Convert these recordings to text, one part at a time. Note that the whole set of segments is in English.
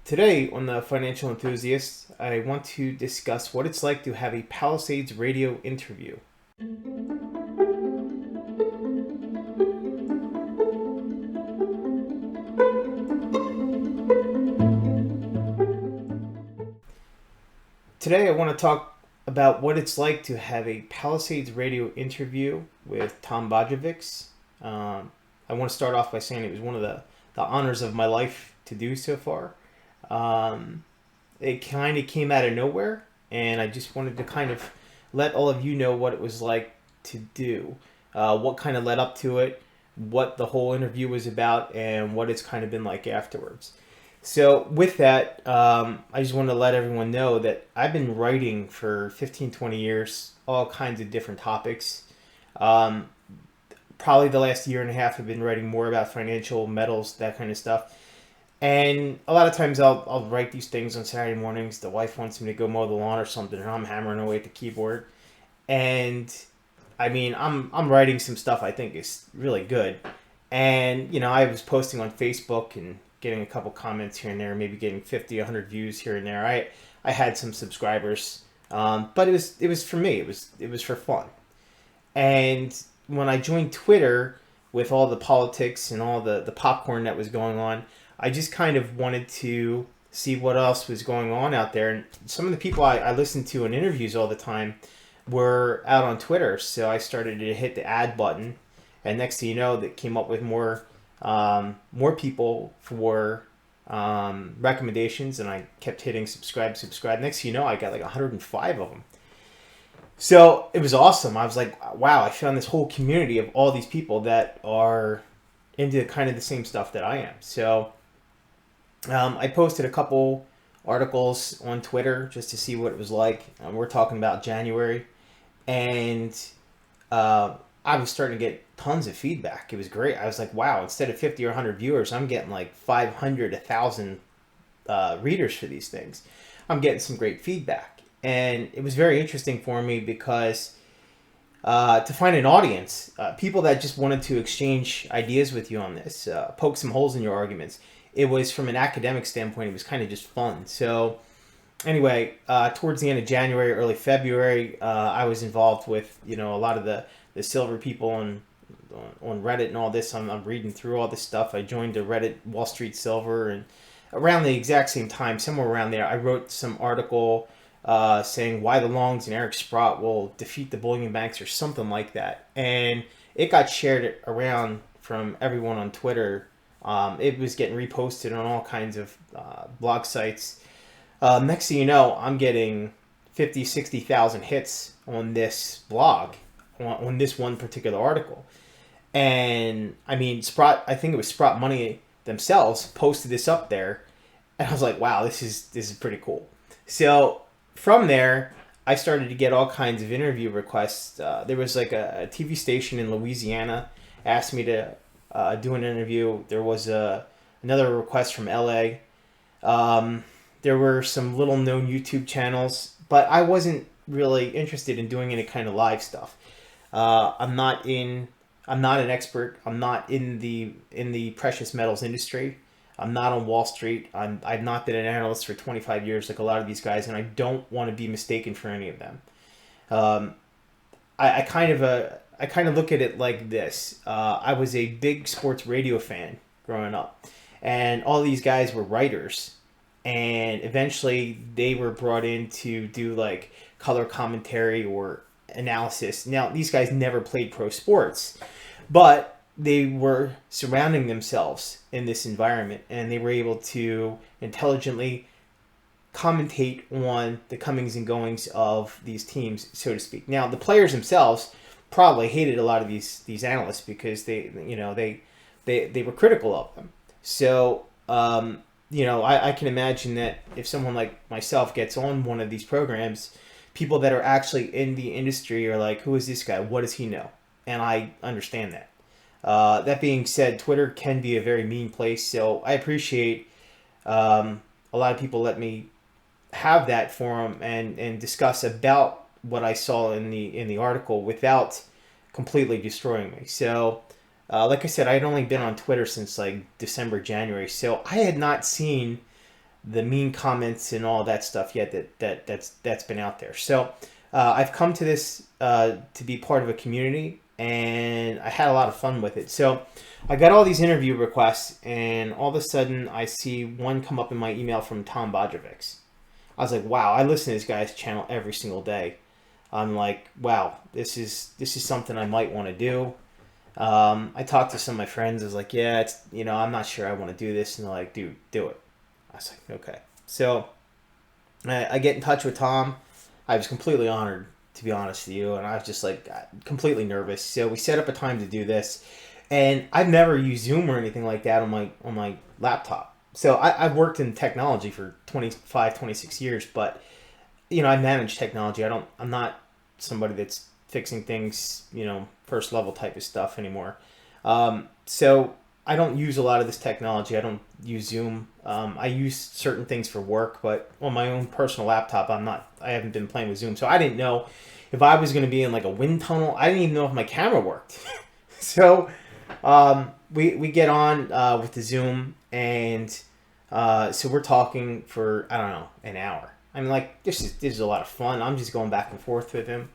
Today on the Financial Enthusiast, I want to discuss what it's like to have a Palisades radio interview. Today I want to talk about what it's like to have a Palisades radio interview with Tom Bodjevics. I want to start off by saying it was one of the honors of my life to do so far. It kind of came out of nowhere, and I just wanted to kind of let all of you know what it was like to do, what kind of led up to it, what the whole interview was about, and what it's kind of been like afterwards. So with that, I just want to let everyone know that I've been writing for 15, 20 years, all kinds of different topics. Um, Probably the last year and a half I've been writing more about financial metals, that kind of stuff. And a lot of times I'll write these things on Saturday mornings. The wife wants me to go mow the lawn or something, and I'm hammering away at the keyboard. And I mean, I'm writing some stuff I think is really good. And I was posting on Facebook and getting a couple comments here and there, maybe getting 50, 100 views here and there. I had some subscribers, but it was for me. It was for fun. And when I joined Twitter with all the politics and all the popcorn that was going on, I just kind of wanted to see what else was going on out there. And some of the people I listened to in interviews all the time were out on Twitter. So I started to hit the add button. And next thing you know, that came up with more people for recommendations. And I kept hitting subscribe. Next thing you know, I got like 105 of them. So it was awesome. I was like, wow, I found this whole community of all these people that are into kind of the same stuff that I am. So I posted a couple articles on Twitter just to see what it was like. We're talking about January, and I was starting to get tons of feedback. It was great. I was like, wow, instead of 50 or 100 viewers, I'm getting like 500, 1,000 readers for these things. I'm getting some great feedback. And it was very interesting for me because to find an audience, people that just wanted to exchange ideas with you on this, poke some holes in your arguments. It was, from an academic standpoint, it was kind of just fun. So anyway, towards the end of January, early February, I was involved with a lot of the silver people on Reddit and all this. I'm reading through all this stuff. I joined the Reddit Wall Street Silver, and around the exact same time, somewhere around there, I wrote some article saying why the Longs and Eric Sprott will defeat the bullion banks or something like that. And it got shared around from everyone on Twitter. It was getting reposted on all kinds of blog sites. Next thing you know, I'm getting 50, 60,000 hits on this blog, on this one particular article. And I mean, Sprott, I think it was Sprott Money themselves posted this up there. And I was like, wow, this is pretty cool. So from there, I started to get all kinds of interview requests. There was like a TV station in Louisiana asked me to do an interview. There was another request from LA. There were some little known YouTube channels, but I wasn't really interested in doing any kind of live stuff. I'm not an expert. I'm not in the precious metals industry. I'm not on Wall Street. I've not been an analyst for 25 years like a lot of these guys, and I don't want to be mistaken for any of them. I kind of look at it like this. I was a big sports radio fan growing up, and all these guys were writers, and eventually they were brought in to do like color commentary or analysis. Now, these guys never played pro sports, but they were surrounding themselves in this environment, and they were able to intelligently commentate on the comings and goings of these teams, so to speak. Now, the players themselves probably hated a lot of these analysts because they were critical of them. So I can imagine that if someone like myself gets on one of these programs, people that are actually in the industry are like, who is this guy? What does he know? And I understand that. That being said, Twitter can be a very mean place, so I appreciate a lot of people let me have that forum and discuss about what I saw in the article without completely destroying me. So, like I said, I had only been on Twitter since like December, January, so I had not seen the mean comments and all that stuff yet that's been out there. So I've come to this to be part of a community, and I had a lot of fun with it. So I got all these interview requests, and all of a sudden I see one come up in my email from Tom Bodrovics. I was like, wow, I listen to this guy's channel every single day. I'm like, wow, this is something I might want to do. I talked to some of my friends. I was like, yeah, it's, I'm not sure I want to do this. And they're like, dude, do it. I was like, okay. So I get in touch with Tom. I was completely honored, to be honest with you. And I was just like completely nervous. So we set up a time to do this. And I've never used Zoom or anything like that on my laptop. So I've worked in technology for 25, 26 years, but I manage technology. I'm not somebody that's fixing things, first level type of stuff anymore. So I don't use a lot of this technology. I don't use Zoom. I use certain things for work, but on my own personal laptop, I haven't been playing with Zoom. So I didn't know if I was going to be in like a wind tunnel. I didn't even know if my camera worked. So we get on with the Zoom, and so we're talking for, I don't know, an hour. I mean, like, this is a lot of fun. I'm just going back and forth with him,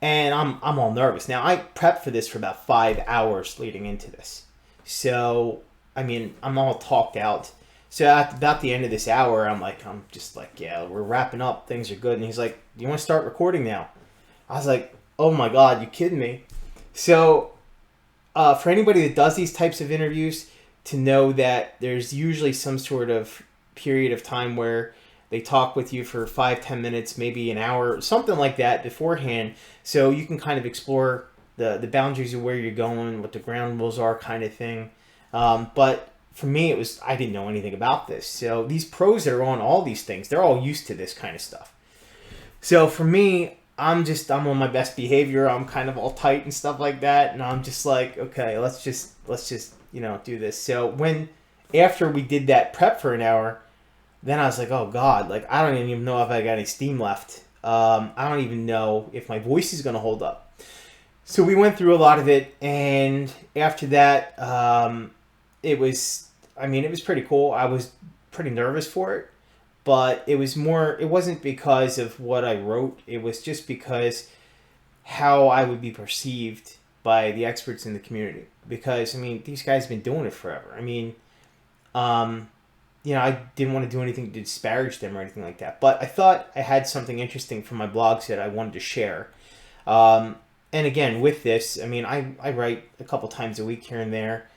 and I'm all nervous. Now, I prepped for this for about 5 hours leading into this. So, I mean, I'm all talked out. So at about the end of this hour, I'm just like, yeah, we're wrapping up. Things are good. And he's like, do you want to start recording now? I was like, oh my God, you kidding me? So for anybody that does these types of interviews, to know that there's usually some sort of period of time where they talk with you for 5-10 minutes, maybe an hour, something like that beforehand, so you can kind of explore the boundaries of where you're going, what the ground rules are, kind of thing. But for me, I didn't know anything about this. So these pros that are on all these things, they're all used to this kind of stuff. So for me, I'm on my best behavior. I'm kind of all tight and stuff like that, and I'm just like, okay, let's just do this. So after we did that prep for an hour, then I was like, oh God, like I don't even know if I got any steam left. I don't even know if my voice is going to hold up. So we went through a lot of it, and after that, it was pretty cool. I was pretty nervous for it, but it wasn't because of what I wrote. It was just because how I would be perceived by the experts in the community. Because, these guys have been doing it forever. I didn't want to do anything to disparage them or anything like that. But I thought I had something interesting from my blogs that I wanted to share. And again, with this, I write a couple times a week here and there.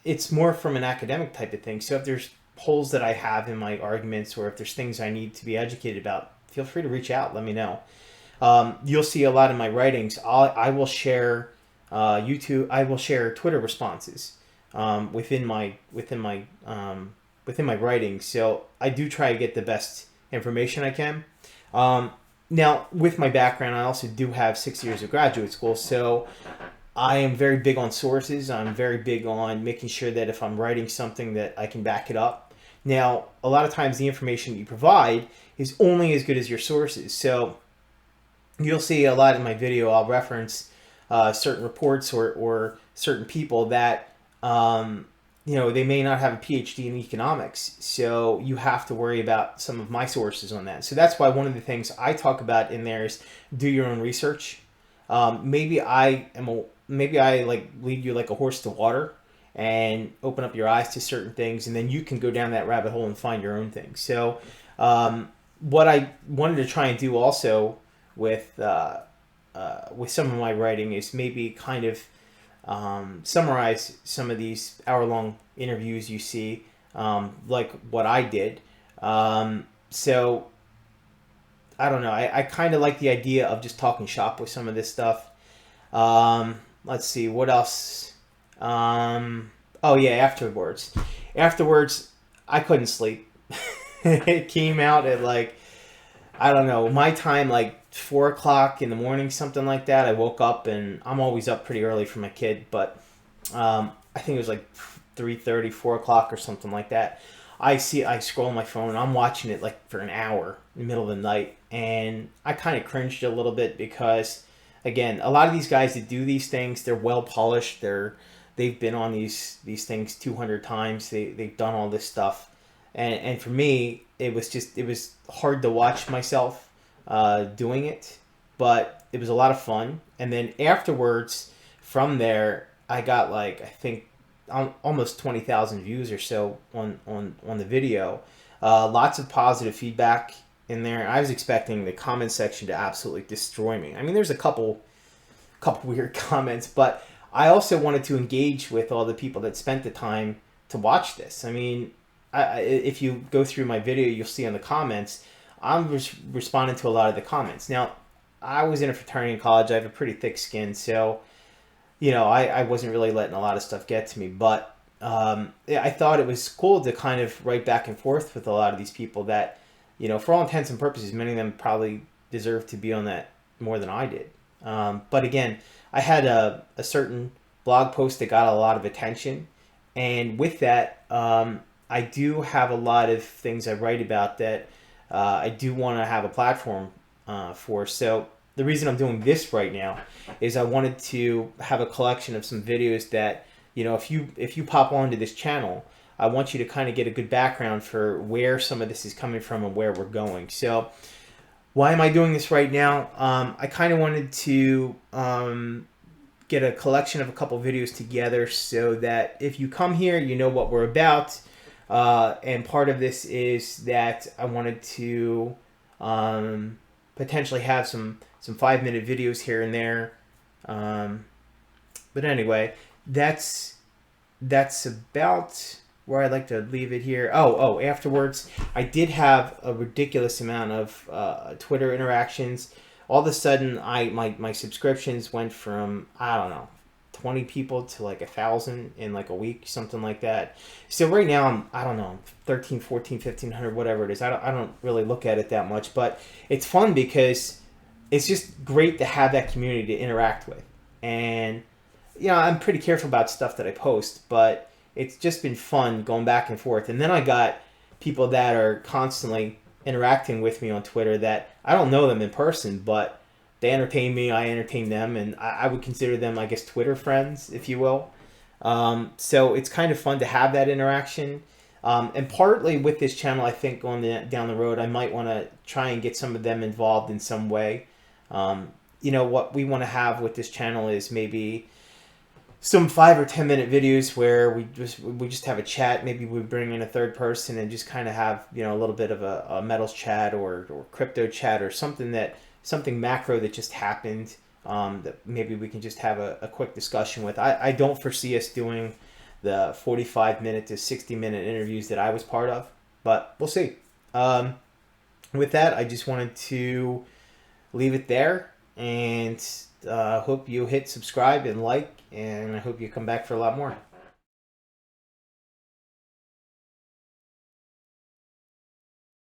It's more from an academic type of thing. So if there's holes that I have in my arguments, or if there's things I need to be educated about, feel free to reach out. Let me know. You'll see a lot of my writings. I will share I will share Twitter responses within my writing. So I do try to get the best information I can. Now, with my background, I also do have 6 years of graduate school, so I am very big on sources. I'm very big on making sure that if I'm writing something that I can back it up. Now, a lot of times the information you provide is only as good as your sources. So you'll see a lot in my video, I'll reference certain reports or certain people that, they may not have a PhD in economics. So you have to worry about some of my sources on that. So that's why one of the things I talk about in there is do your own research. Maybe I lead you like a horse to water and open up your eyes to certain things, and then you can go down that rabbit hole and find your own things. So what I wanted to try and do also with some of my writing is maybe kind of summarize some of these hour-long interviews you see, like what I did. So I don't know. I kind of like the idea of just talking shop with some of this stuff. Let's see, what else? Oh yeah, afterwards. Afterwards, I couldn't sleep. It came out at I don't know, my time, 4 o'clock in the morning, something like that. I woke up, and I'm always up pretty early for my kid, but I think it was 3:30, 4 o'clock or something like that. I scroll on my phone, and I'm watching it for an hour in the middle of the night, and I kind of cringed a little bit because, again, a lot of these guys that do these things, they're well polished. They've been on these things 200 times. They've done all this stuff, and for me, it was hard to watch myself doing it, but it was a lot of fun. And then afterwards, from there, I got like, I think, almost 20,000 views or so on the video. Lots of positive feedback in there. I was expecting the comment section to absolutely destroy me. I mean, there's a couple weird comments, but I also wanted to engage with all the people that spent the time to watch this. I mean, if you go through my video, you'll see in the comments, I'm responding to a lot of the comments. Now, I was in a fraternity in college. I have a pretty thick skin, so I wasn't really letting a lot of stuff get to me. But yeah, I thought it was cool to kind of write back and forth with a lot of these people that, for all intents and purposes, many of them probably deserve to be on that more than I did. But again, I had a certain blog post that got a lot of attention. And with that, I do have a lot of things I write about that I do want to have a platform for. So the reason I'm doing this right now is I wanted to have a collection of some videos that, if you pop onto this channel, I want you to kind of get a good background for where some of this is coming from and where we're going. So why am I doing this right now? I kind of wanted to get a collection of a couple videos together so that if you come here, you know what we're about. And part of this is that I wanted to potentially have some 5-minute videos here and there. But anyway, that's about where I'd like to leave it here. Oh, afterwards, I did have a ridiculous amount of Twitter interactions. All of a sudden, my subscriptions went from, I don't know, 20 people to like 1,000 in like a week, something like that. So right now I don't know, 13, 14, 1,500, whatever it is. I don't really look at it that much, but it's fun because it's just great to have that community to interact with. And I'm pretty careful about stuff that I post, but it's just been fun going back and forth. And then I got people that are constantly interacting with me on Twitter that I don't know them in person, but they entertain me, I entertain them, and I would consider them, I guess, Twitter friends, if you will. So it's kind of fun to have that interaction. And partly with this channel, I think down the road, I might want to try and get some of them involved in some way. What we want to have with this channel is maybe some 5 or 10 minute videos where we just have a chat. Maybe we bring in a third person and just kind of have a little bit of a metals chat or crypto chat or something macro that just happened that maybe we can just have a quick discussion with. I don't foresee us doing the 45-minute to 60-minute interviews that I was part of, but we'll see. With that, I just wanted to leave it there, and hope you hit subscribe and like, and I hope you come back for a lot more.